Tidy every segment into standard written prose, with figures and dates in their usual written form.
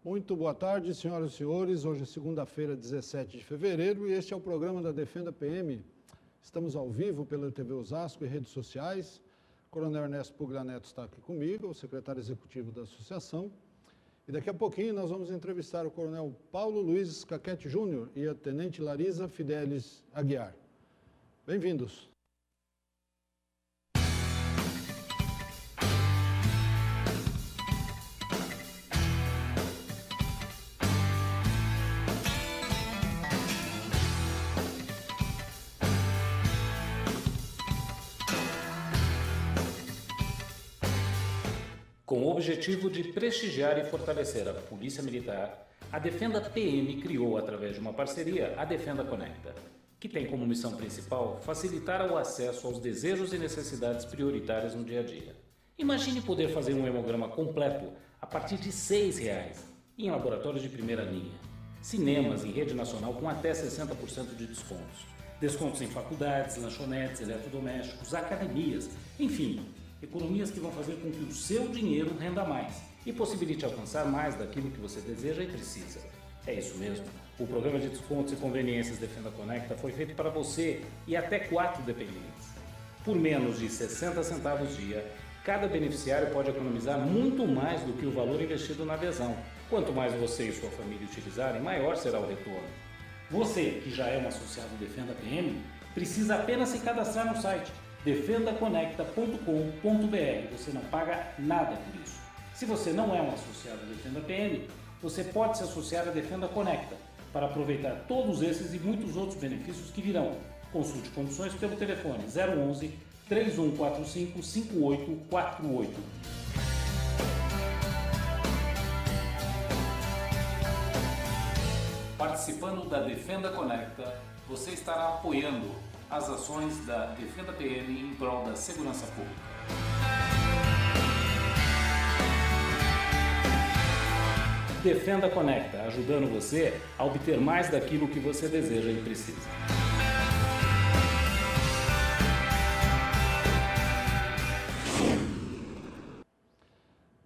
Muito boa tarde, senhoras e senhores. Hoje é segunda-feira, 17 de fevereiro, e este é o programa da Defenda PM. Estamos ao vivo pela TV Osasco e redes sociais. O Coronel Ernesto Puglia Neto está aqui comigo, o secretário executivo da associação. E daqui a pouquinho nós vamos entrevistar o Coronel Paulo Luiz Caquete Júnior e a Tenente Larissa Fidelis Aguiar. Bem-vindos. Com o objetivo de prestigiar e fortalecer a Polícia Militar, a Defenda PM criou, através de uma parceria, a Defenda Conecta, que tem como missão principal facilitar o acesso aos desejos e necessidades prioritárias no dia a dia. Imagine poder fazer um hemograma completo a partir de R$ 6,00 em laboratórios de primeira linha, cinemas em rede nacional com até 60% de descontos, descontos em faculdades, lanchonetes, eletrodomésticos, academias, enfim, economias que vão fazer com que o seu dinheiro renda mais e possibilite alcançar mais daquilo que você deseja e precisa. É isso mesmo. O programa de descontos e conveniências Defenda Conecta foi feito para você e até 4 dependentes. Por menos de 60 centavos dia, cada beneficiário pode economizar muito mais do que o valor investido na adesão. Quanto mais você e sua família utilizarem, maior será o retorno. Você, que já é um associado Defenda PM, precisa apenas se cadastrar no site defendaconecta.com.br. Você não paga nada por isso. Se você não é um associado à Defenda PM, você pode se associar à Defenda Conecta para aproveitar todos esses e muitos outros benefícios que virão. Consulte condições pelo telefone 011 3145 5848. Participando da Defenda Conecta, você estará apoiando as ações da Defenda PM em prol da segurança pública. Defenda Conecta, ajudando você a obter mais daquilo que você deseja e precisa.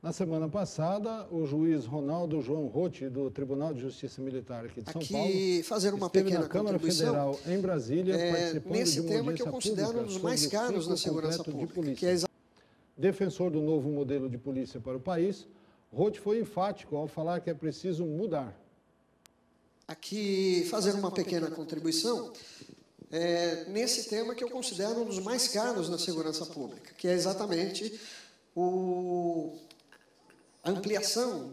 Na semana passada, o juiz Ronaldo João Rotti, do Tribunal de Justiça Militar aqui de São Paulo, fazer uma esteve pequena na Câmara Federal em Brasília, participando nesse de uma tema que eu audiência considero pública um dos mais sobre o caros na ciclo segurança completo de pública, polícia. Defensor do novo modelo de polícia para o país, Rotti foi enfático ao falar que é preciso mudar. Aqui, fazer uma pequena contribuição nesse tema que eu considero um dos mais caros na segurança pública, que é exatamente a ampliação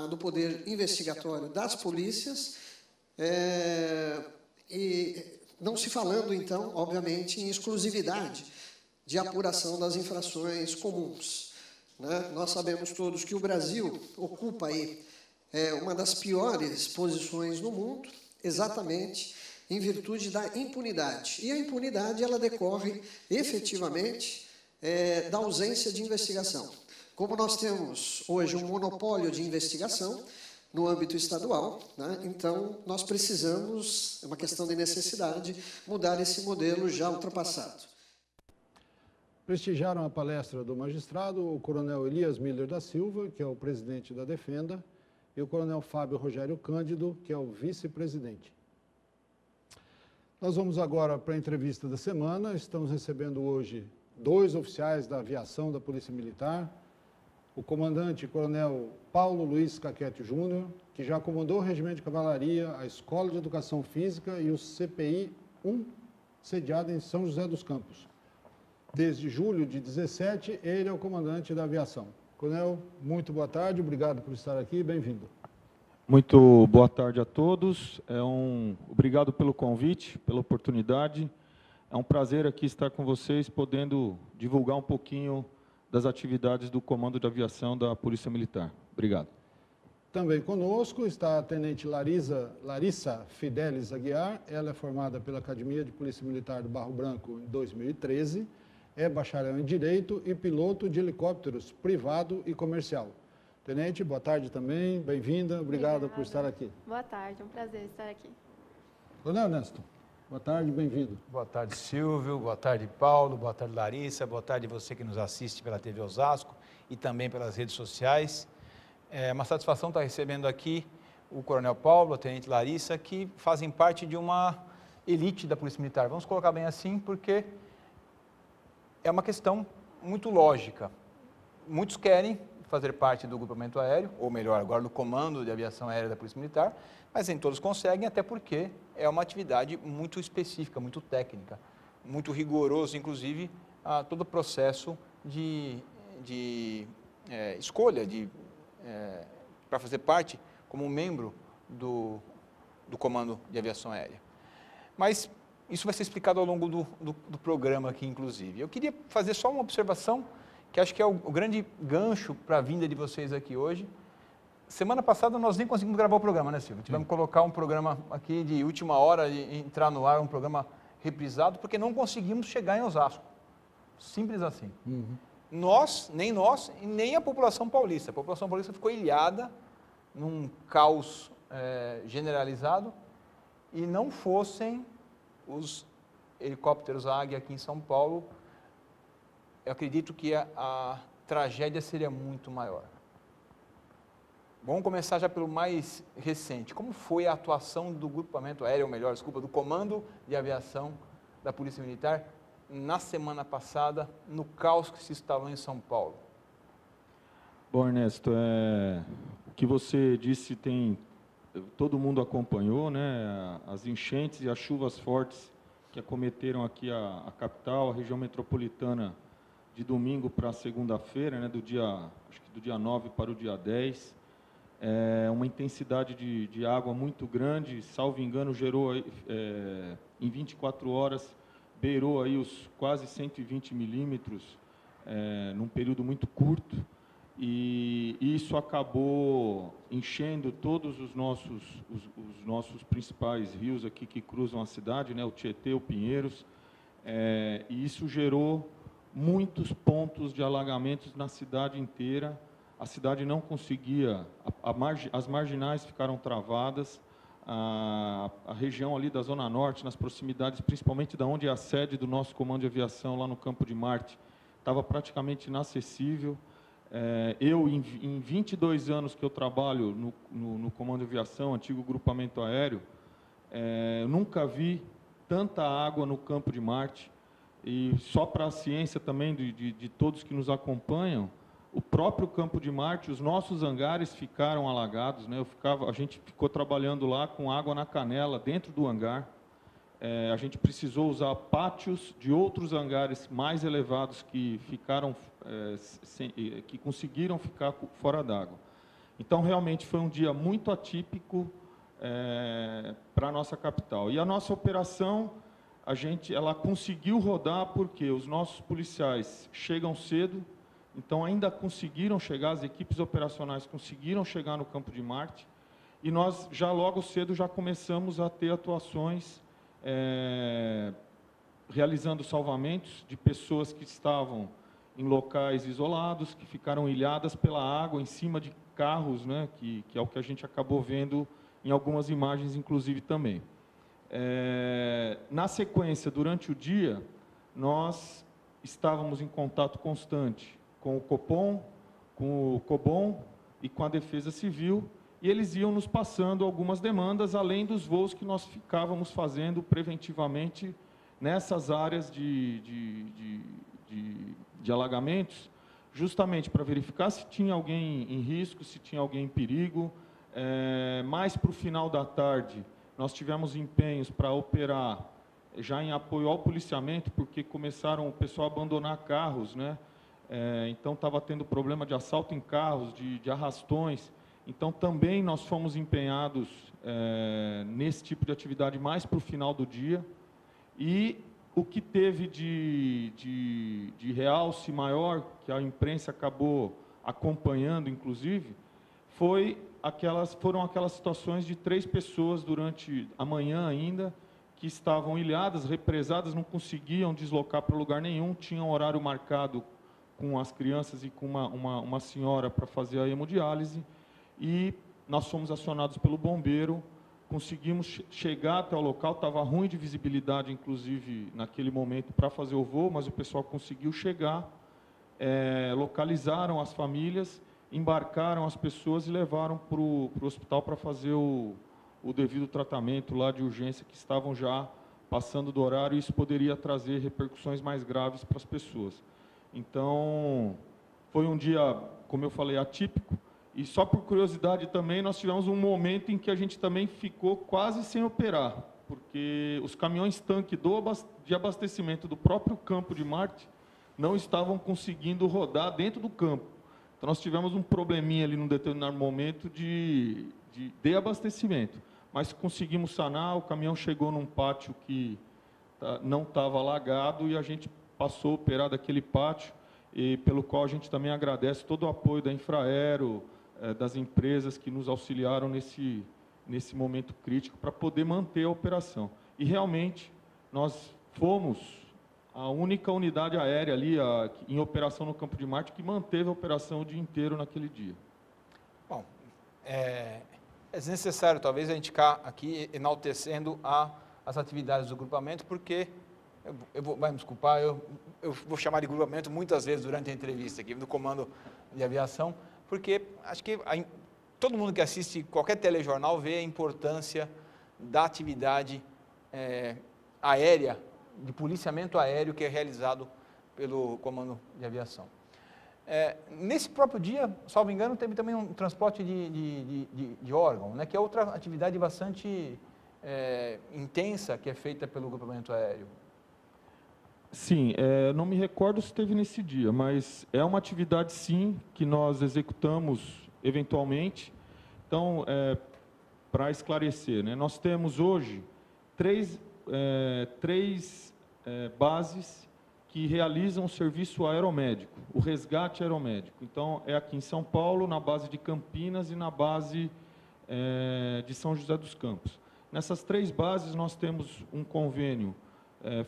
do poder investigatório das polícias, e não se falando, então, obviamente, em exclusividade de apuração das infrações comuns, né? Nós sabemos todos que o Brasil ocupa aí uma das piores posições no mundo, exatamente em virtude da impunidade. E a impunidade ela decorre efetivamente da ausência de investigação. Como nós temos hoje um monopólio de investigação no âmbito estadual, né, então nós precisamos, é uma questão de necessidade, mudar esse modelo já ultrapassado. Prestigiaram a palestra do magistrado o coronel Elias Miller da Silva, que é o presidente da Defenda, e o coronel Fábio Rogério Cândido, que é o vice-presidente. Nós vamos agora para a entrevista da semana. Estamos recebendo hoje 2 oficiais da aviação da Polícia Militar, o comandante coronel Paulo Luiz Caquete Júnior, que já comandou o Regimento de Cavalaria, a Escola de Educação Física e o CPI 1, sediado em São José dos Campos. Desde julho de 17, ele é o comandante da aviação. Coronel, muito boa tarde, obrigado por estar aqui, bem-vindo. Muito boa tarde a todos, obrigado pelo convite, pela oportunidade. É um prazer aqui estar com vocês, podendo divulgar um pouquinho das atividades do Comando de Aviação da Polícia Militar. Obrigado. Também conosco está a Tenente Larissa Fidelis Aguiar. Ela é formada pela Academia de Polícia Militar do Barro Branco em 2013, é bacharel em Direito e piloto de helicópteros privado e comercial. Tenente, boa tarde também, bem-vinda, obrigado por estar aqui. Boa tarde, é um prazer estar aqui. Coronel Ernesto, boa tarde, bem-vindo. Boa tarde, Silvio, boa tarde, Paulo, boa tarde, Larissa, boa tarde você que nos assiste pela TV Osasco e também pelas redes sociais. É uma satisfação estar recebendo aqui o Coronel Paulo, a Tenente Larissa, que fazem parte de uma elite da Polícia Militar. Vamos colocar bem assim, porque é uma questão muito lógica. Muitos querem fazer parte do grupamento aéreo, ou melhor, agora do Comando de Aviação Aérea da Polícia Militar, mas nem todos conseguem, até porque é uma atividade muito específica, muito técnica, muito rigoroso, inclusive, a todo o processo de escolha para fazer parte como membro do Comando de Aviação Aérea. Mas isso vai ser explicado ao longo do programa aqui, inclusive. Eu queria fazer só uma observação, que acho que é o grande gancho para a vinda de vocês aqui hoje. Semana passada nós nem conseguimos gravar o programa, né, Silvio? Tivemos que colocar um programa aqui de última hora, e entrar no ar, um programa reprisado, porque não conseguimos chegar em Osasco. Simples assim. Nem nós, e nem a população paulista. A população paulista ficou ilhada num caos generalizado, e não fossem os helicópteros Águia aqui em São Paulo, eu acredito que a tragédia seria muito maior. Vamos começar já pelo mais recente. Como foi a atuação do grupamento aéreo, ou melhor, desculpa, do Comando de Aviação da Polícia Militar na semana passada, no caos que se instalou em São Paulo? Bom, Ernesto, o que você disse todo mundo acompanhou, né? As enchentes e as chuvas fortes que acometeram aqui a capital, a região metropolitana, de domingo para segunda-feira, né? Acho que do dia 9 para o dia 10. Uma intensidade de água muito grande, salvo engano, gerou em 24 horas, beirou aí os quase 120 milímetros, num período muito curto, e isso acabou enchendo todos os nossos principais rios aqui que cruzam a cidade, né, o Tietê, o Pinheiros, e isso gerou muitos pontos de alagamentos na cidade inteira. A cidade não conseguia, as marginais ficaram travadas, a região ali da Zona Norte, nas proximidades, principalmente da onde é a sede do nosso Comando de Aviação, lá no Campo de Marte, estava praticamente inacessível. Eu, em 22 anos que eu trabalho no Comando de Aviação, antigo grupamento aéreo, nunca vi tanta água no Campo de Marte. E só para a ciência também de todos que nos acompanham, o próprio Campo de Marte, os nossos hangares ficaram alagados, né? A gente ficou trabalhando lá com água na canela, dentro do hangar. A gente precisou usar pátios de outros hangares mais elevados que que conseguiram ficar fora d'água. Então, realmente, foi um dia muito atípico para a nossa capital. E a nossa operação, ela conseguiu rodar porque os nossos policiais chegam cedo, então ainda conseguiram chegar, as equipes operacionais conseguiram chegar no Campo de Marte, e nós já logo cedo já começamos a ter atuações realizando salvamentos de pessoas que estavam em locais isolados, que ficaram ilhadas pela água em cima de carros, né, que é o que a gente acabou vendo em algumas imagens, inclusive, também. Na sequência, durante o dia, nós estávamos em contato constante com o Copom, com o Cobom e com a Defesa Civil, e eles iam nos passando algumas demandas, além dos voos que nós ficávamos fazendo preventivamente nessas áreas de alagamentos, justamente para verificar se tinha alguém em risco, se tinha alguém em perigo. Mais para o final da tarde, nós tivemos empenhos para operar já em apoio ao policiamento, porque começaram o pessoal a abandonar carros, né? Então estava tendo problema de assalto em carros, de arrastões. Então também nós fomos empenhados nesse tipo de atividade mais para o final do dia. E o que teve de realce maior, que a imprensa acabou acompanhando, inclusive, foram aquelas situações de 3 pessoas durante a manhã ainda, que estavam ilhadas, represadas, não conseguiam deslocar para lugar nenhum, tinham horário marcado com as crianças e com uma senhora para fazer a hemodiálise, e nós fomos acionados pelo bombeiro, conseguimos chegar até o local, estava ruim de visibilidade, inclusive, naquele momento, para fazer o voo, mas o pessoal conseguiu chegar, localizaram as famílias, embarcaram as pessoas e levaram para o hospital para fazer o devido tratamento lá de urgência, que estavam já passando do horário, e isso poderia trazer repercussões mais graves para as pessoas. Então, foi um dia, como eu falei, atípico, e só por curiosidade também, nós tivemos um momento em que a gente também ficou quase sem operar, porque os caminhões-tanque de abastecimento do próprio Campo de Marte não estavam conseguindo rodar dentro do campo. Então, nós tivemos um probleminha ali num determinado momento de abastecimento, mas conseguimos sanar. O caminhão chegou num pátio que não estava alagado e a gente passou a operar daquele pátio, e pelo qual a gente também agradece todo o apoio da Infraero, das empresas que nos auxiliaram nesse momento crítico para poder manter a operação. E realmente nós fomos a única unidade aérea ali em operação no Campo de Marte que manteve a operação o dia inteiro naquele dia. Bom, é desnecessário talvez a gente ficar aqui enaltecendo as atividades do grupamento, porque, vai me desculpar, eu vou chamar de grupamento muitas vezes durante a entrevista aqui, no Comando de Aviação, porque acho que todo mundo que assiste qualquer telejornal vê a importância da atividade aérea, de policiamento aéreo que é realizado pelo Comando de Aviação. Nesse próprio dia, salvo engano, teve também um transporte de órgão, né, que é outra atividade bastante intensa que é feita pelo grupamento aéreo. Sim, não me recordo se teve nesse dia, mas é uma atividade, sim, que nós executamos eventualmente. Então, para esclarecer, né, nós temos hoje três bases que realizam o serviço aeromédico, o resgate aeromédico. Então, é aqui em São Paulo, na base de Campinas e na base de São José dos Campos. Nessas três bases, nós temos um convênio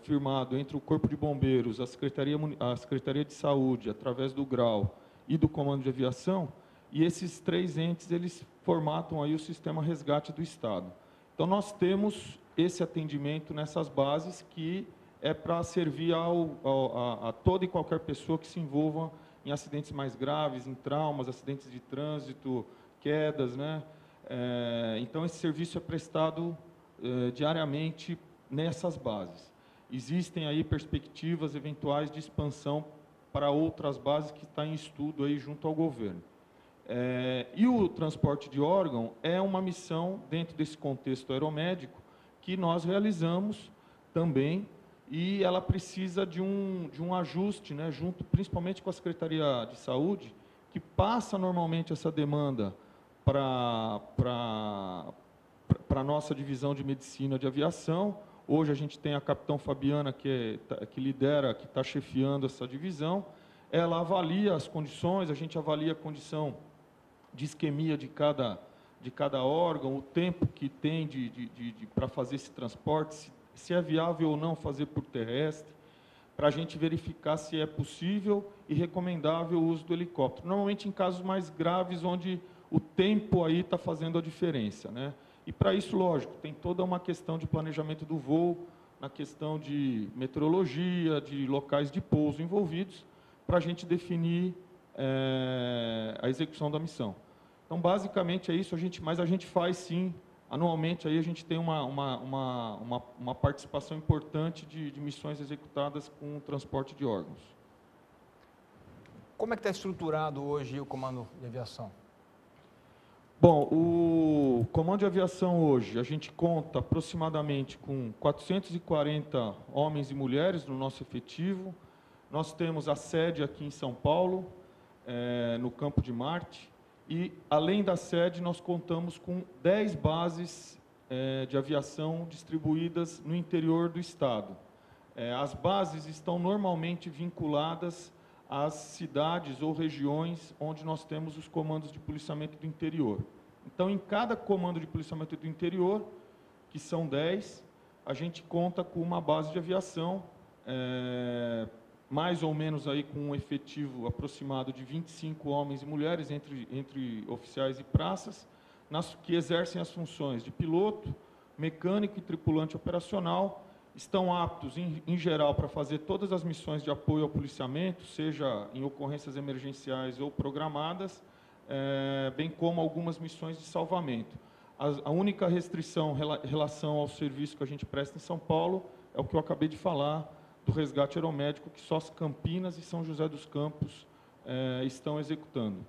firmado entre o Corpo de Bombeiros, a Secretaria de Saúde, através do GRAU e do Comando de Aviação, e esses três entes, eles formatam aí o sistema resgate do Estado. Então, nós temos esse atendimento nessas bases, que é para servir a toda e qualquer pessoa que se envolva em acidentes mais graves, em traumas, acidentes de trânsito, quedas, né? Então, esse serviço é prestado diariamente nessas bases. Existem aí perspectivas eventuais de expansão para outras bases que está em estudo aí junto ao governo. E o transporte de órgão é uma missão dentro desse contexto aeromédico que nós realizamos também, e ela precisa de um ajuste, né, junto principalmente com a Secretaria de Saúde, que passa normalmente essa demanda para a nossa divisão de medicina de aviação. Hoje a gente tem a capitão Fabiana, que lidera, que está chefiando essa divisão. Ela avalia as condições, a gente avalia a condição de isquemia de cada órgão, o tempo que tem para fazer esse transporte, se é viável ou não fazer por terrestre, para a gente verificar se é possível e recomendável o uso do helicóptero. Normalmente em casos mais graves, onde o tempo aí está fazendo a diferença, né? E para isso, lógico, tem toda uma questão de planejamento do voo, na questão de meteorologia, de locais de pouso envolvidos, para a gente definir a execução da missão. Então, basicamente é isso, mas a gente faz sim, anualmente aí a gente tem uma participação importante de missões executadas com o transporte de órgãos. Como é que está estruturado hoje o Comando de Aviação? Bom, o Comando de Aviação hoje, a gente conta aproximadamente com 440 homens e mulheres no nosso efetivo. Nós temos a sede aqui em São Paulo, no Campo de Marte, e além da sede nós contamos com 10 bases de aviação distribuídas no interior do estado. As bases estão normalmente vinculadas às cidades ou regiões onde nós temos os comandos de policiamento do interior. Então, em cada comando de policiamento do interior, que são 10, a gente conta com uma base de aviação, mais ou menos aí com um efetivo aproximado de 25 homens e mulheres, entre oficiais e praças, que exercem as funções de piloto, mecânico e tripulante operacional, estão aptos, em geral, para fazer todas as missões de apoio ao policiamento, seja em ocorrências emergenciais ou programadas, bem como algumas missões de salvamento. A única restrição em relação ao serviço que a gente presta em São Paulo é o que eu acabei de falar, do resgate aeromédico, que só Campinas e São José dos Campos estão executando.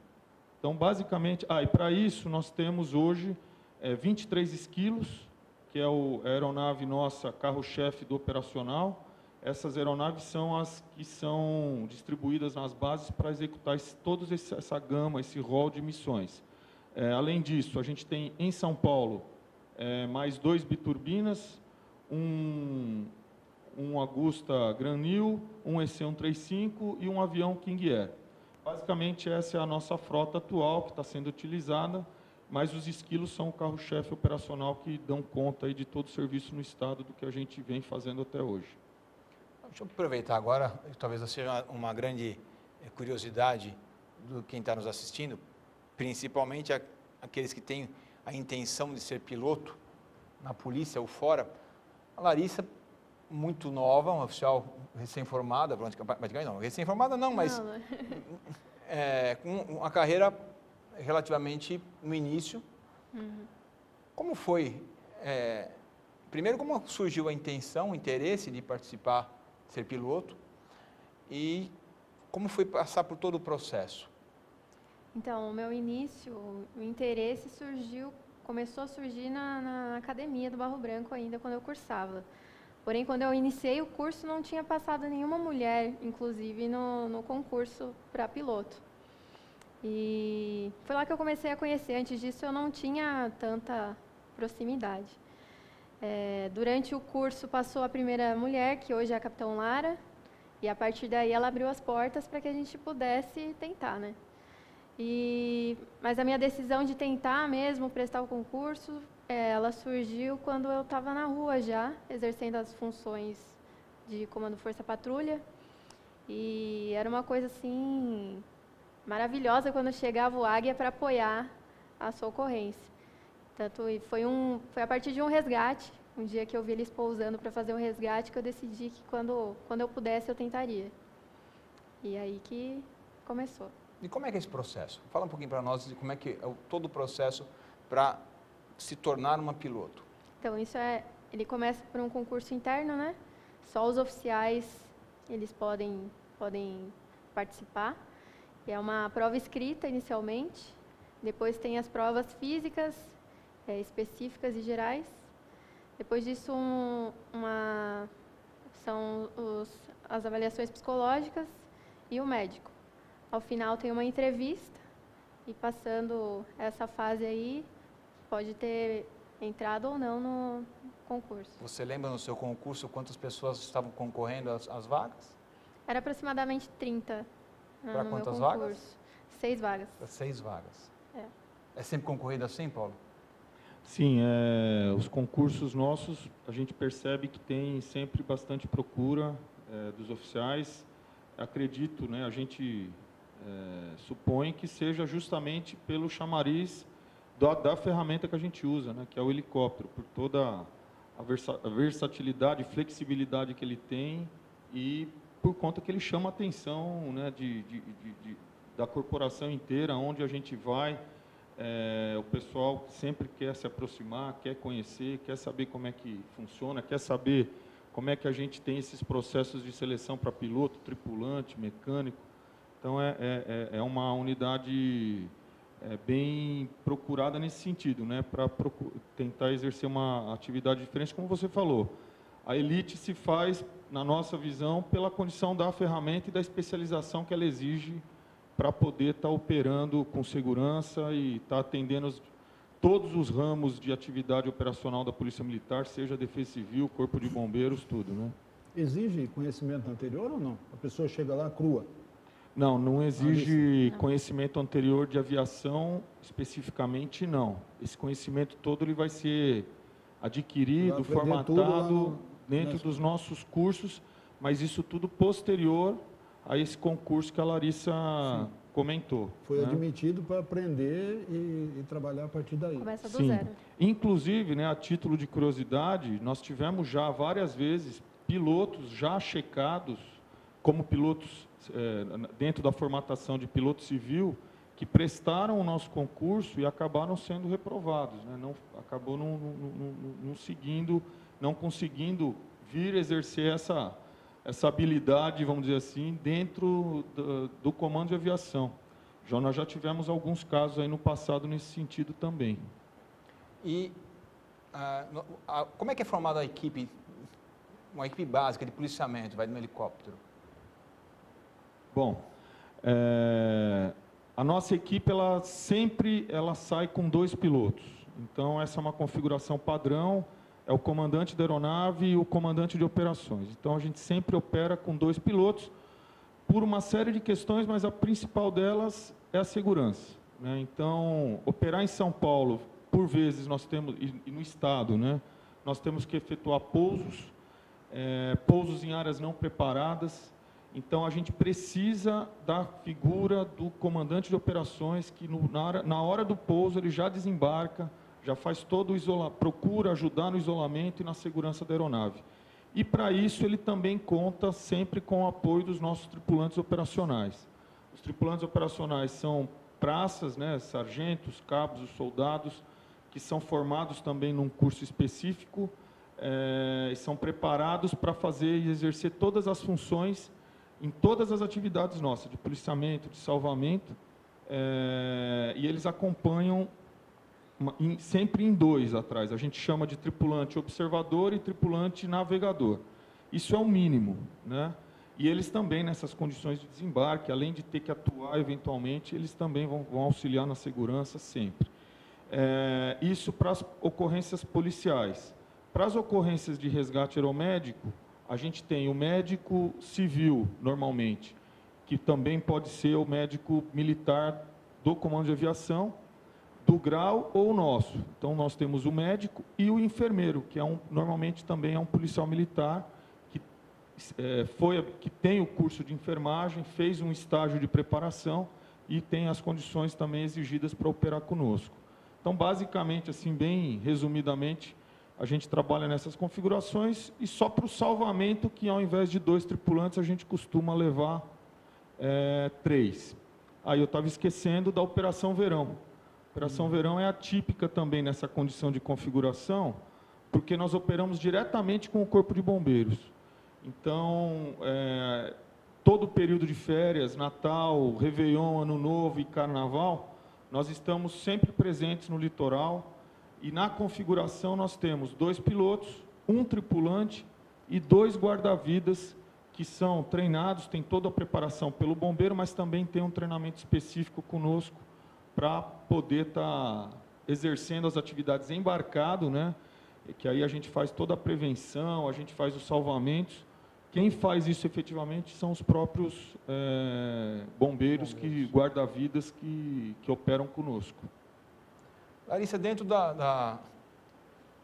Então, basicamente, e para isso nós temos hoje 23 esquilos, que é a aeronave nossa, carro-chefe do operacional. Essas aeronaves são as que são distribuídas nas bases para executar toda essa gama, esse rol de missões. Além disso, a gente tem em São Paulo mais 2 biturbinas, um Agusta Granil, um EC-135 e um avião King Air. Basicamente, essa é a nossa frota atual que está sendo utilizada, mas os esquilos são o carro-chefe operacional que dão conta aí de todo o serviço no Estado do que a gente vem fazendo até hoje. Deixa eu aproveitar agora, talvez seja uma grande curiosidade de quem está nos assistindo, principalmente aqueles que têm a intenção de ser piloto na polícia ou fora. A Larissa, muito nova, uma oficial recém-formada, praticamente não, recém-formada não, mas com uma carreira relativamente no início. Como foi, primeiro, como surgiu a intenção, o interesse de participar, ser piloto, e como foi passar por todo o processo? Então, o meu início, o interesse começou a surgir na academia do Barro Branco ainda, quando eu cursava. Porém, quando eu iniciei o curso, não tinha passado nenhuma mulher, inclusive, no concurso para piloto. E foi lá que eu comecei a conhecer. Antes disso, eu não tinha tanta proximidade. Durante o curso, passou a primeira mulher, que hoje é a Capitão Lara, e a partir daí ela abriu as portas para que a gente pudesse tentar, né? Mas a minha decisão de tentar mesmo prestar o concurso, ela surgiu quando eu estava na rua já, exercendo as funções de comando Força Patrulha. E era uma coisa assim maravilhosa quando chegava o Águia para apoiar a sua ocorrência. Tanto foi a partir de um resgate, um dia que eu vi eles pousando para fazer o resgate, que eu decidi que quando eu pudesse eu tentaria. E aí que começou. E como é que é esse processo? Fala um pouquinho para nós de como é que é todo o processo para se tornar uma piloto. Então, ele começa por um concurso interno, né? Só os oficiais, eles podem participar. É uma prova escrita inicialmente, depois tem as provas físicas, específicas e gerais. Depois disso, são as avaliações psicológicas e o médico. Ao final tem uma entrevista e passando essa fase aí, pode ter entrado ou não no concurso. Você lembra no seu concurso quantas pessoas estavam concorrendo às vagas? Era aproximadamente 30. Para quantas vagas? 6 vagas. 6 vagas. É sempre concorrido assim, Paulo? Sim, os concursos nossos, a gente percebe que tem sempre bastante procura dos oficiais. Acredito, né, a gente supõe que seja justamente pelo chamariz da ferramenta que a gente usa, né, que é o helicóptero, por toda a versatilidade e flexibilidade que ele tem e por conta que ele chama a atenção, né, da corporação inteira, onde a gente vai. O pessoal sempre quer se aproximar, quer conhecer, quer saber como é que funciona, quer saber como é que a gente tem esses processos de seleção para piloto, tripulante, mecânico. Então, é uma unidade bem procurada nesse sentido, né, para tentar exercer uma atividade diferente, como você falou. A elite se faz, na nossa visão, pela condição da ferramenta e da especialização que ela exige para poder estar operando com segurança e estar atendendo todos os ramos de atividade operacional da Polícia Militar, seja Defesa Civil, Corpo de Bombeiros, tudo, né? Exige conhecimento anterior ou não? A pessoa chega lá crua? Não exige conhecimento anterior de aviação, especificamente não. Esse conhecimento todo ele vai ser adquirido, formatado dentro dos nossos cursos, mas isso tudo posterior a esse concurso que a Larissa comentou. Foi admitido para aprender e trabalhar a partir daí. Começa do zero. Inclusive, né, a título de curiosidade, nós tivemos já várias vezes pilotos já checados como pilotos dentro da formatação de piloto civil, que prestaram o nosso concurso e acabaram sendo reprovados, né? Acabou não seguindo, não conseguindo vir exercer essa habilidade, vamos dizer assim, dentro do comando de aviação. Nós já tivemos alguns casos aí no passado nesse sentido também. E como é que é formada a equipe, uma equipe básica de policiamento, vai no helicóptero? Bom, a nossa equipe, sempre sai com 2 pilotos. Então, essa é uma configuração padrão, é o comandante da aeronave e o comandante de operações. Então, a gente sempre opera com 2 pilotos, por uma série de questões, mas a principal delas é a segurança, né? Então, operar em São Paulo, por vezes nós temos, e no estado, né, nós temos que efetuar pousos em áreas não preparadas. Então, a gente precisa da figura do comandante de operações, que na hora do pouso ele já desembarca, já faz todo o isolamento, procura ajudar no isolamento e na segurança da aeronave. E, para isso, ele também conta sempre com o apoio dos nossos tripulantes operacionais. Os tripulantes operacionais são praças, né, sargentos, cabos, os soldados, que são formados também num curso específico, e são preparados para fazer e exercer todas as funções em todas as atividades nossas, de policiamento, de salvamento, e eles acompanham sempre em 2 atrás. A gente chama de tripulante observador e tripulante navegador. Isso é o mínimo, né? E eles também, nessas condições de desembarque, além de ter que atuar eventualmente, eles também vão auxiliar na segurança sempre. Isso para as ocorrências policiais. Para as ocorrências de resgate aeromédico, a gente tem o médico civil, normalmente, que também pode ser o médico militar do comando de aviação, do grau ou nosso. Então, nós temos o médico e o enfermeiro, que normalmente também é um policial militar, que tem o curso de enfermagem, fez um estágio de preparação e tem as condições também exigidas para operar conosco. Então, basicamente, assim, bem resumidamente, a gente trabalha nessas configurações e só para o salvamento, que ao invés de 2 tripulantes, a gente costuma levar 3. Aí eu estava esquecendo da Operação Verão. A Operação Verão é atípica também nessa condição de configuração, porque nós operamos diretamente com o Corpo de Bombeiros. Então, todo o período de férias, Natal, Réveillon, Ano Novo e Carnaval, nós estamos sempre presentes no litoral. E na configuração nós temos 2 pilotos, 1 tripulante e 2 guarda-vidas que são treinados, tem toda a preparação pelo bombeiro, mas também tem um treinamento específico conosco para poder estar exercendo as atividades embarcado, né? Que aí a gente faz toda a prevenção, a gente faz os salvamentos. Quem faz isso efetivamente são os próprios bombeiros, guarda-vidas que operam conosco. Larissa, dentro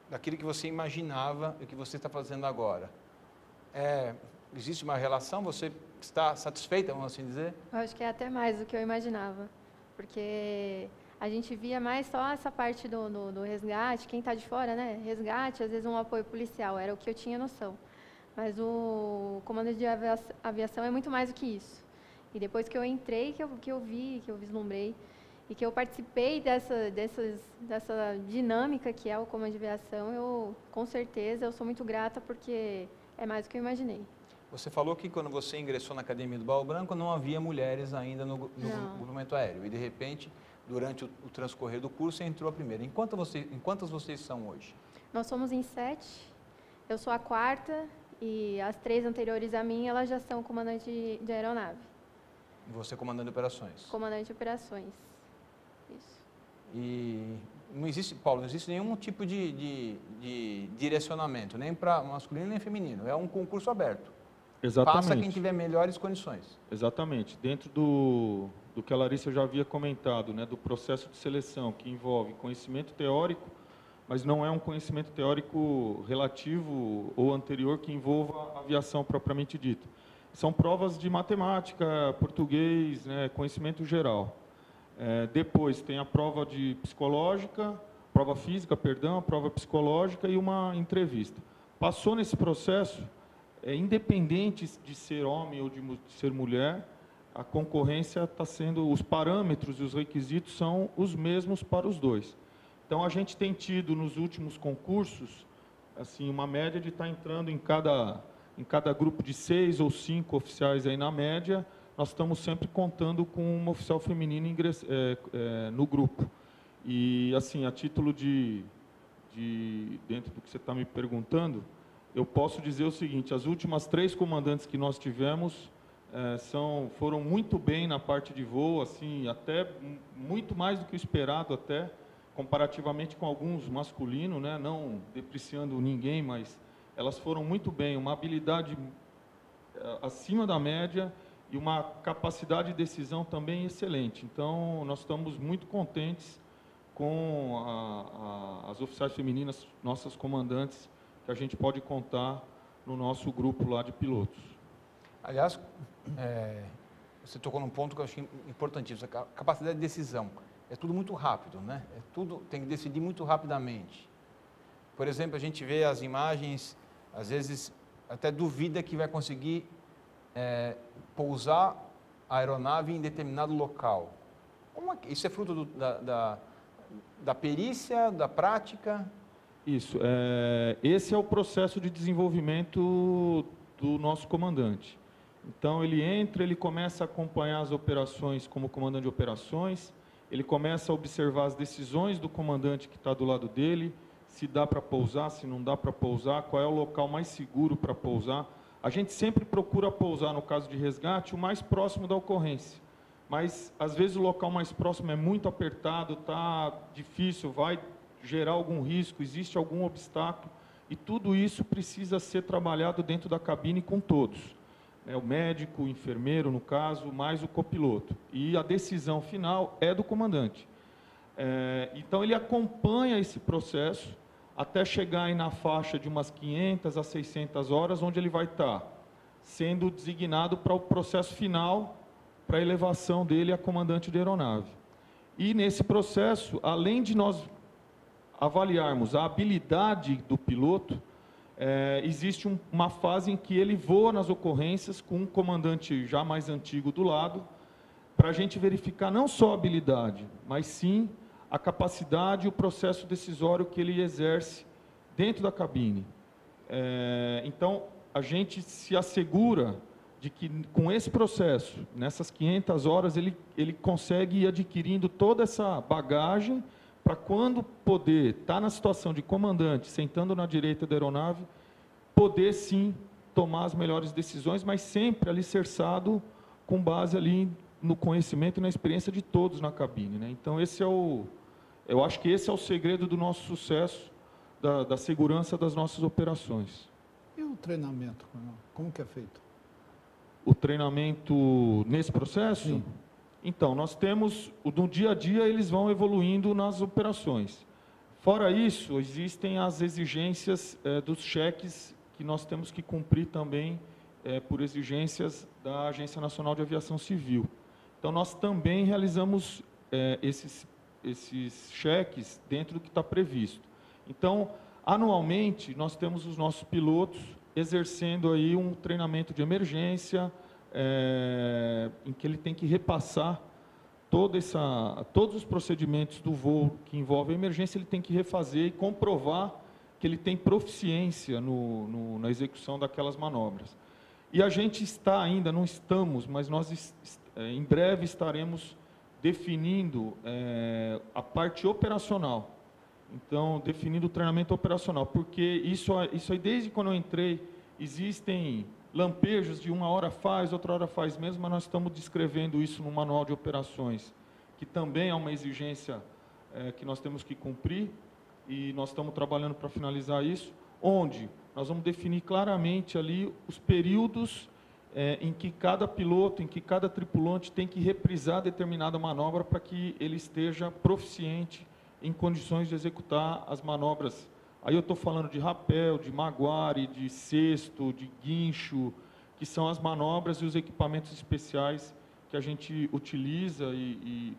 daquilo que você imaginava e o que você está fazendo agora, existe uma relação? Você está satisfeita, vamos assim dizer? Eu acho que é até mais do que eu imaginava, porque a gente via mais só essa parte do resgate, quem está de fora, né? Resgate, às vezes um apoio policial, era o que eu tinha noção. Mas o comando de aviação é muito mais do que isso. E depois que eu entrei, que eu vi, que eu vislumbrei, e que eu participei dessa dinâmica que é o comando de aviação, com certeza, eu sou muito grata, porque é mais do que eu imaginei. Você falou que quando você ingressou na Academia do Barro Branco, não havia mulheres ainda no movimento aéreo. E, de repente, durante o transcorrer do curso, você entrou a primeira. Em quantas vocês são hoje? Nós somos em 7. Eu sou a 4ª, e as 3 anteriores a mim, elas já são comandante de aeronave. E você comandante de operações? Comandante de operações. Isso. E não existe, Paulo, não existe nenhum tipo de direcionamento, nem para masculino nem feminino. É um concurso aberto. Exatamente. Passa quem tiver melhores condições. Exatamente. Dentro do que a Larissa já havia comentado, né, do processo de seleção, que envolve conhecimento teórico, mas não é um conhecimento teórico relativo ou anterior que envolva a aviação propriamente dita. São provas de matemática, português, né, conhecimento geral. Depois tem a prova física, a prova psicológica e uma entrevista. Passou nesse processo, independente de ser homem ou de ser mulher, a concorrência está sendo, os parâmetros e os requisitos são os mesmos para os dois. Então, a gente tem tido nos últimos concursos, assim, uma média de estar entrando em cada grupo de 6 ou 5 oficiais aí na média, nós estamos sempre contando com uma oficial feminina no grupo. E, assim, a título dentro do que você está me perguntando, eu posso dizer o seguinte: as últimas 3 comandantes que nós tivemos foram muito bem na parte de voo, assim, até muito mais do que o esperado, até comparativamente com alguns masculinos, né? Não depreciando ninguém, mas elas foram muito bem, uma habilidade acima da média e uma capacidade de decisão também excelente. Então, nós estamos muito contentes com as oficiais femininas, nossas comandantes, que a gente pode contar no nosso grupo lá de pilotos. Aliás, você tocou num ponto que eu achei importantíssimo, a capacidade de decisão. É tudo muito rápido, né? Tudo tem que decidir muito rapidamente. Por exemplo, a gente vê as imagens, às vezes até duvida que vai conseguir pousar a aeronave em determinado local. Isso é fruto da perícia, da prática? Isso. Esse é o processo de desenvolvimento do nosso comandante. Então, ele entra, ele começa a acompanhar as operações como comandante de operações, ele começa a observar as decisões do comandante que está do lado dele, se dá para pousar, se não dá para pousar, qual é o local mais seguro para pousar. A gente sempre procura pousar, no caso de resgate, o mais próximo da ocorrência. Mas, às vezes, o local mais próximo é muito apertado, está difícil, vai gerar algum risco, existe algum obstáculo, e tudo isso precisa ser trabalhado dentro da cabine com todos. O médico, o enfermeiro, no caso, mais o copiloto. E a decisão final é do comandante. Então, ele acompanha esse processo até chegar aí na faixa de umas 500 a 600 horas, onde ele vai estar sendo designado para o processo final, para a elevação dele a comandante de aeronave. E, nesse processo, além de nós avaliarmos a habilidade do piloto, existe uma fase em que ele voa nas ocorrências com um comandante já mais antigo do lado, para a gente verificar não só a habilidade, mas sim a capacidade e o processo decisório que ele exerce dentro da cabine. Então, a gente se assegura de que, com esse processo, nessas 500 horas, ele consegue ir adquirindo toda essa bagagem para, quando poder estar na situação de comandante, sentando na direita da aeronave, poder, sim, tomar as melhores decisões, mas sempre alicerçado com base ali no conhecimento e na experiência de todos na cabine, né? Então, eu acho que esse é o segredo do nosso sucesso, da segurança das nossas operações. E o treinamento, como que é feito? O treinamento nesse processo? Sim. Então, nós temos, no dia a dia, eles vão evoluindo nas operações. Fora isso, existem as exigências dos cheques que nós temos que cumprir também por exigências da Agência Nacional de Aviação Civil. Então, nós também realizamos esses cheques dentro do que está previsto. Então, anualmente, nós temos os nossos pilotos exercendo aí um treinamento de emergência, em que ele tem que repassar todos os procedimentos do voo que envolvem emergência, ele tem que refazer e comprovar que ele tem proficiência na execução daquelas manobras. E a gente está ainda, não estamos, mas nós em breve estaremos definindo a parte operacional. Então, definindo o treinamento operacional, porque isso aí, desde quando eu entrei, existem lampejos de uma hora faz, outra hora faz mesmo, mas nós estamos descrevendo isso no manual de operações, que também é uma exigência que nós temos que cumprir, e nós estamos trabalhando para finalizar isso, onde nós vamos definir claramente ali os períodos em que cada piloto, em que cada tripulante tem que reprisar determinada manobra para que ele esteja proficiente em condições de executar as manobras. Aí eu estou falando de rapel, de maguare, de cesto, de guincho, que são as manobras e os equipamentos especiais que a gente utiliza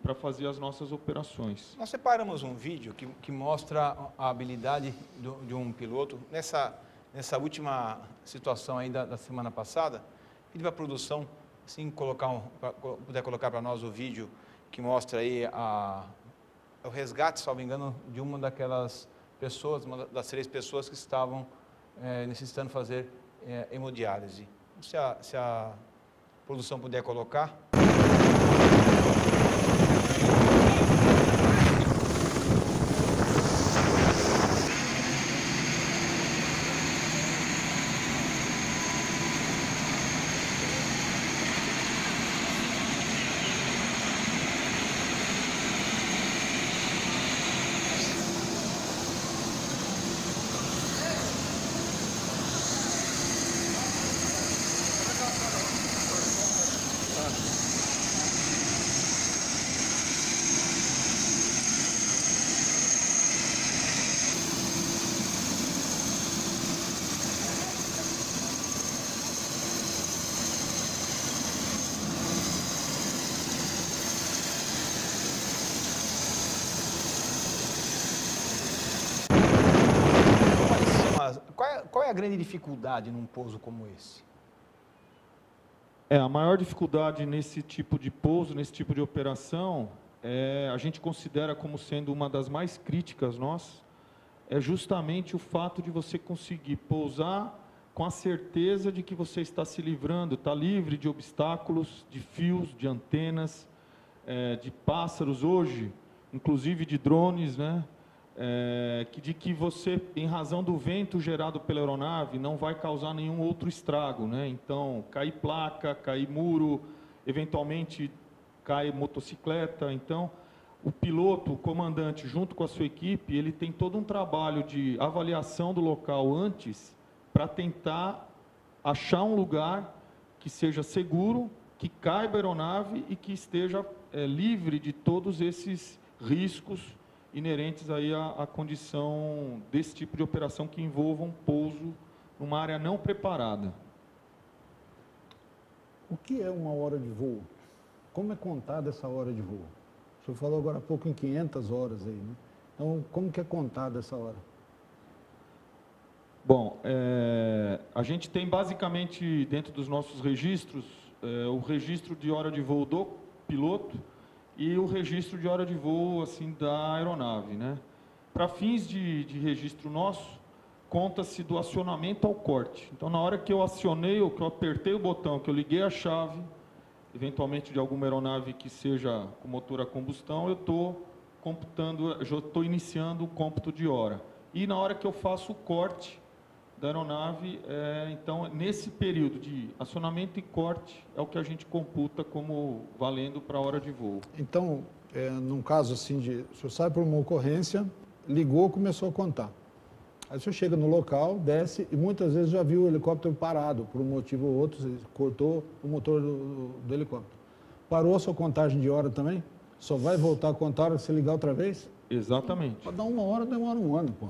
para fazer as nossas operações. Nós separamos um vídeo que mostra a habilidade de um piloto. Nessa última situação aí da semana passada, pedi para a produção assim puder colocar para nós o vídeo que mostra aí o resgate, salvo engano, de uma daquelas pessoas, uma das 3 pessoas que estavam necessitando fazer hemodiálise. Se a produção puder colocar. Qual é a grande dificuldade num pouso como esse? A maior dificuldade nesse tipo de pouso, nesse tipo de operação, a gente considera como sendo uma das mais críticas nossas, é justamente o fato de você conseguir pousar com a certeza de que você está se livrando, está livre de obstáculos, de fios, de antenas, de pássaros hoje, inclusive de drones, né? De que você, em razão do vento gerado pela aeronave, não vai causar nenhum outro estrago, né? Então, cair placa, cair muro, eventualmente cai motocicleta. Então, o piloto, o comandante, junto com a sua equipe, ele tem todo um trabalho de avaliação do local antes para tentar achar um lugar que seja seguro, que caiba a aeronave e que esteja livre de todos esses riscos inerentes aí à condição desse tipo de operação que envolva um pouso numa área não preparada. O que é uma hora de voo? Como é contada essa hora de voo? O senhor falou agora há pouco em 500 horas aí, né? Então, como que é contada essa hora? Bom, a gente tem basicamente dentro dos nossos registros, o registro de hora de voo do piloto e o registro de hora de voo assim, da aeronave, né? Para fins de registro nosso, conta-se do acionamento ao corte. Então, na hora que eu acionei, ou que eu apertei o botão, que eu liguei a chave, eventualmente de alguma aeronave que seja com motor a combustão, eu estou computando, já estou iniciando o cômputo de hora. E na hora que eu faço o corte da aeronave, então, nesse período de acionamento e corte, é o que a gente computa como valendo para a hora de voo. Então, num caso assim, o senhor sai por uma ocorrência, ligou, começou a contar. Aí o senhor chega no local, desce, e muitas vezes já viu o helicóptero parado, por um motivo ou outro, você cortou o motor do helicóptero. Parou a sua contagem de hora também? Só vai voltar a contar a hora que você ligar outra vez? Exatamente. Para dar uma hora, demora um ano, pô.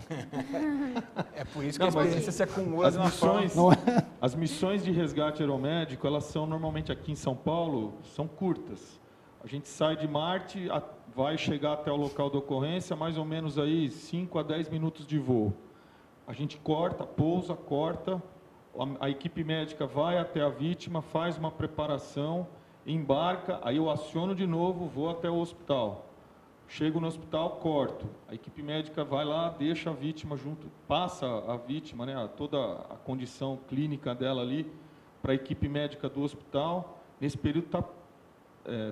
É por isso que a experiência se acumula de uma forma. As missões de resgate aeromédico, elas são normalmente aqui em São Paulo, são curtas. A gente sai de Marte, vai chegar até o local da ocorrência, mais ou menos aí 5 a 10 minutos de voo. A gente corta, pousa, corta, a equipe médica vai até a vítima, faz uma preparação, embarca, aí eu aciono de novo, vou até o hospital. Chego no hospital, corto. A equipe médica vai lá, deixa a vítima junto, passa a vítima, né, toda a condição clínica dela ali, para a equipe médica do hospital. Nesse período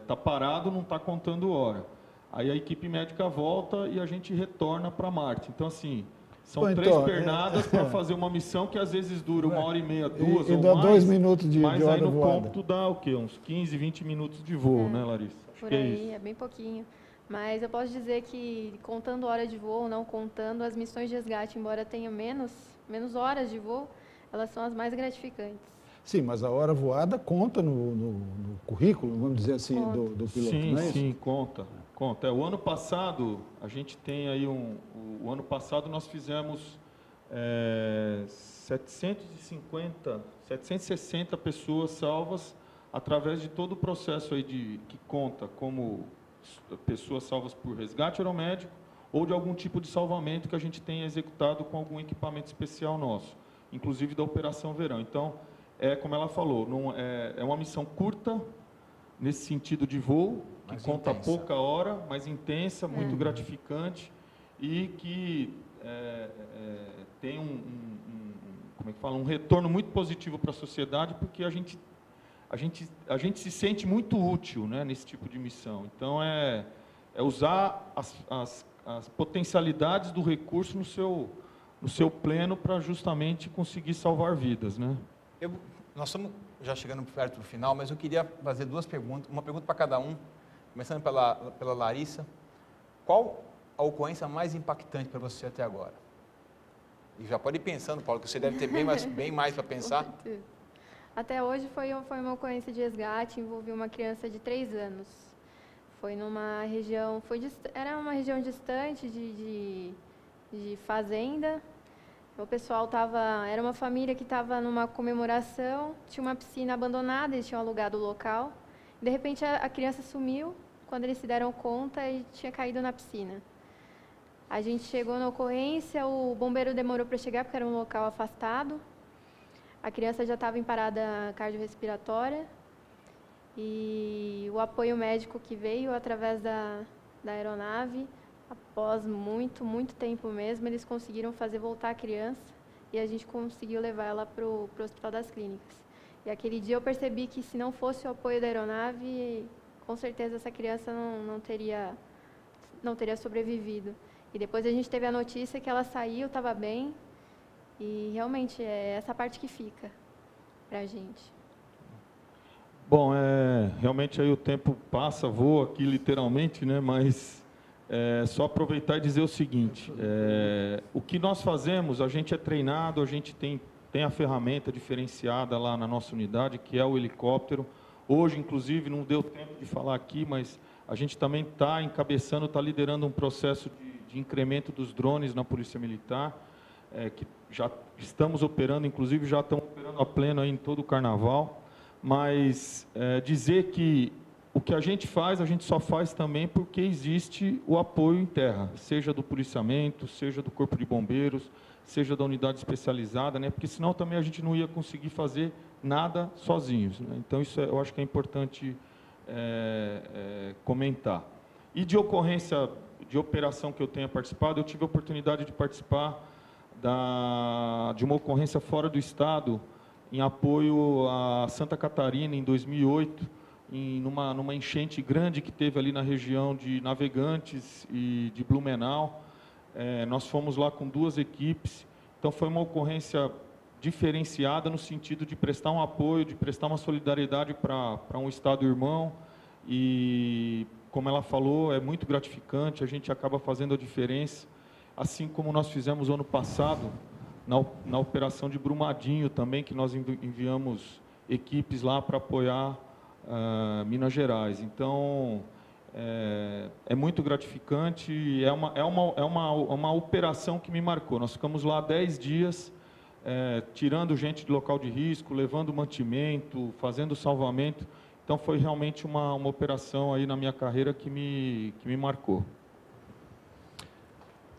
tá parado, não está contando hora. Aí a equipe médica volta e a gente retorna para Marte. Então, assim, são 3 pernadas para fazer uma missão que às vezes dura 1h30, 2 ou dá mais. 2 minutos de mas hora aí no voada. cômputo dá o quê? Uns 15, 20 minutos de voo, né, Larissa? Acho por que aí, é isso. é bem pouquinho. Mas eu posso dizer que, contando hora de voo ou não contando, as missões de resgate, embora tenham menos horas de voo, elas são as mais gratificantes. Sim, mas a hora voada conta no currículo, vamos dizer assim, do piloto, sim, não é isso? Sim, conta. O ano passado, a gente tem aí o ano passado nós fizemos 760 pessoas salvas através de todo o processo aí que conta como pessoas salvas por resgate aeromédico ou de algum tipo de salvamento que a gente tenha executado com algum equipamento especial nosso, inclusive da Operação Verão. Então, como ela falou, é uma missão curta, nesse sentido de voo, que mais conta intensa. pouca hora, mas intensa, muito gratificante, e que tem como é que fala, um retorno muito positivo para a sociedade, porque a gente se sente muito útil, né, nesse tipo de missão. Então, é usar as potencialidades do recurso no seu pleno para justamente conseguir salvar vidas, né? Nós estamos já chegando perto do final, mas eu queria fazer duas perguntas, uma pergunta para cada um, começando pela Larissa. Qual a ocorrência mais impactante para você até agora? E já pode ir pensando, Paulo, que você deve ter bem mais para pensar. Até hoje foi uma ocorrência de resgate, envolveu uma criança de 3 anos. Foi numa região, era uma região distante de fazenda. O pessoal era uma família que estava numa comemoração, tinha uma piscina abandonada, eles tinham alugado o local. De repente a criança sumiu, quando eles se deram conta, e tinha caído na piscina. A gente chegou na ocorrência, o bombeiro demorou para chegar porque era um local afastado. A criança já estava em parada cardiorrespiratória e o apoio médico que veio através da aeronave, após muito tempo mesmo, eles conseguiram fazer voltar a criança e a gente conseguiu levar ela para o Hospital das Clínicas. E aquele dia eu percebi que se não fosse o apoio da aeronave, com certeza essa criança não teria sobrevivido. E depois a gente teve a notícia que ela saiu, estava bem, e realmente é essa parte que fica para a gente. Bom, realmente aí o tempo passa, voa aqui literalmente, né? Mas só aproveitar e dizer o seguinte, o que nós fazemos, a gente é treinado, a gente tem a ferramenta diferenciada lá na nossa unidade, que é o helicóptero. Hoje, inclusive, não deu tempo de falar aqui, mas a gente também está encabeçando, está liderando um processo de incremento dos drones na Polícia Militar, que já estamos operando, inclusive já estamos operando a pleno aí em todo o Carnaval, mas dizer que o que a gente só faz também porque existe o apoio em terra, seja do policiamento, seja do Corpo de Bombeiros, seja da unidade especializada, né? Porque senão também a gente não ia conseguir fazer nada sozinhos, né? Então isso eu acho que é importante comentar. E de ocorrência, de operação que eu tenha participado, eu tive a oportunidade de participar de uma ocorrência fora do estado, em apoio a Santa Catarina, em 2008, numa enchente grande que teve ali na região de Navegantes e de Blumenau. Nós fomos lá com 2 equipes, então foi uma ocorrência diferenciada no sentido de prestar um apoio, de prestar uma solidariedade para um estado irmão, e, como ela falou, é muito gratificante, a gente acaba fazendo a diferença, assim como nós fizemos ano passado, na operação de Brumadinho também, que nós enviamos equipes lá para apoiar Minas Gerais. Então, é muito gratificante e é uma operação que me marcou. Nós ficamos lá 10 dias, tirando gente de local de risco, levando mantimento, fazendo salvamento. Então, foi realmente uma operação aí na minha carreira que me marcou.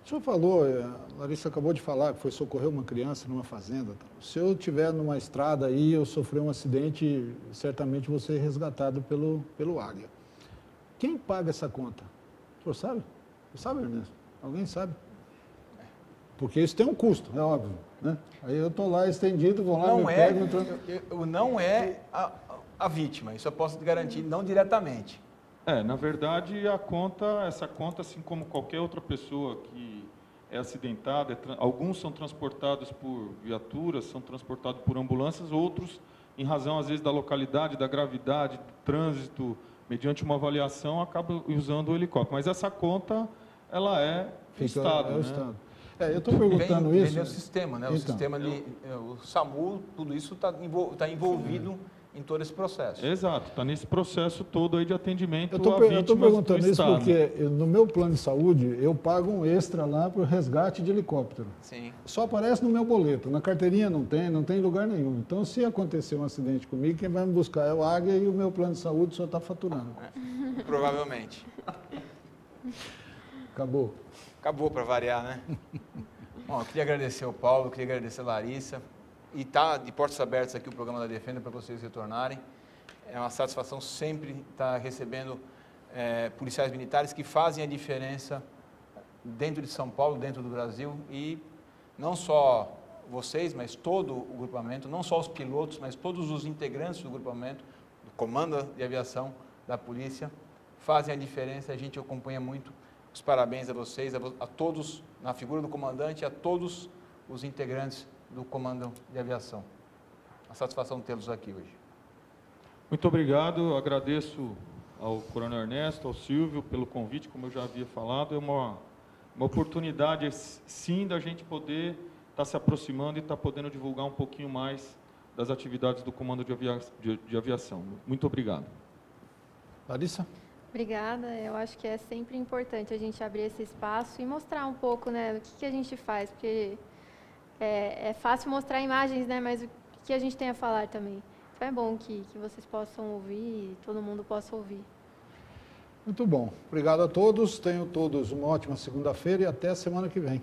O senhor falou, a Larissa acabou de falar que foi socorrer uma criança numa fazenda. Se eu estiver numa estrada aí, eu sofrer um acidente, certamente vou ser resgatado pelo Águia. Quem paga essa conta? O senhor sabe? Você sabe, Ernesto? Alguém sabe? Porque isso tem um custo, é óbvio, né? Aí eu estou lá estendido, vou lá, pego... Não é a vítima, isso eu posso te garantir, não diretamente. Na verdade, essa conta, assim como qualquer outra pessoa que é acidentada, alguns são transportados por viaturas, são transportados por ambulâncias, outros, em razão, às vezes, da localidade, da gravidade, do trânsito, mediante uma avaliação, acabam usando o helicóptero. Mas essa conta, ela é do Estado. O Estado. Eu estou perguntando isso... Vem o sistema, né? O sistema o SAMU, tudo isso está envolvido em todo esse processo. Exato, está nesse processo todo aí de atendimento a vítimas. Eu estou perguntando isso porque no meu plano de saúde eu pago um extra lá para o resgate de helicóptero. Sim. Só aparece no meu boleto, na carteirinha não tem lugar nenhum. Então, se acontecer um acidente comigo, quem vai me buscar é o Águia e o meu plano de saúde só está faturando. Provavelmente. Acabou. Acabou para variar, né? Bom, eu queria agradecer ao Paulo, eu queria agradecer a Larissa. e está de portas abertas aqui o programa da Defenda para vocês retornarem. É uma satisfação sempre estar recebendo policiais militares que fazem a diferença dentro de São Paulo, dentro do Brasil, e não só vocês, mas todo o grupamento, não só os pilotos, mas todos os integrantes do grupamento, do Comando de Aviação da Polícia, fazem a diferença. A gente acompanha muito. Os parabéns a vocês, a todos, na figura do comandante, a todos os integrantes do Comando de Aviação. A satisfação de tê-los aqui hoje. Muito obrigado, eu agradeço ao Coronel Ernesto, ao Silvio, pelo convite, como eu já havia falado. É uma oportunidade, sim, da gente poder estar se aproximando e estar podendo divulgar um pouquinho mais das atividades do Comando de Aviação. Muito obrigado. Larissa? Obrigada. Eu acho que é sempre importante a gente abrir esse espaço e mostrar um pouco, né, o que a gente faz, porque é fácil mostrar imagens, né, mas o que a gente tem a falar também. Então é bom que vocês possam ouvir e todo mundo possa ouvir. Muito bom. Obrigado a todos. Tenham todos uma ótima segunda-feira e até a semana que vem.